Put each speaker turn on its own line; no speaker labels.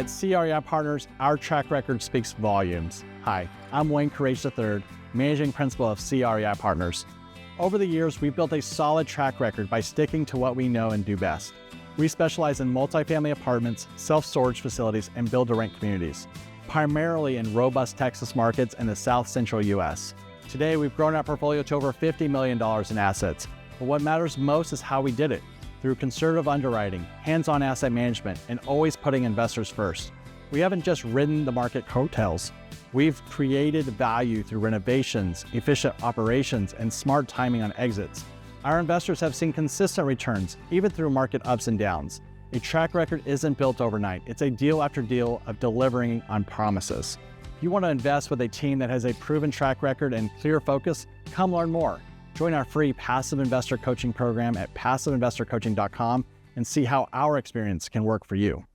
At CREI Partners, our track record speaks volumes. Hi, I'm Wayne CREI III, Managing Principal of CREI Partners. Over the years, we've built a solid track record by sticking to what we know and do best. We specialize in multifamily apartments, self-storage facilities, and build-to-rent communities, primarily in robust Texas markets and the South Central U.S. Today, we've grown our portfolio to over $50 million in assets, but what matters most is how we did it. Through conservative underwriting, hands-on asset management, and always putting investors first. We haven't just ridden the market coattails. We've created value through renovations, efficient operations, and smart timing on exits. Our investors have seen consistent returns, even through market ups and downs. A track record isn't built overnight. It's a deal after deal of delivering on promises. If you want to invest with a team that has a proven track record and clear focus, come learn more. Join our free Passive Investor Coaching program at passiveinvestorcoaching.com and see how our experience can work for you.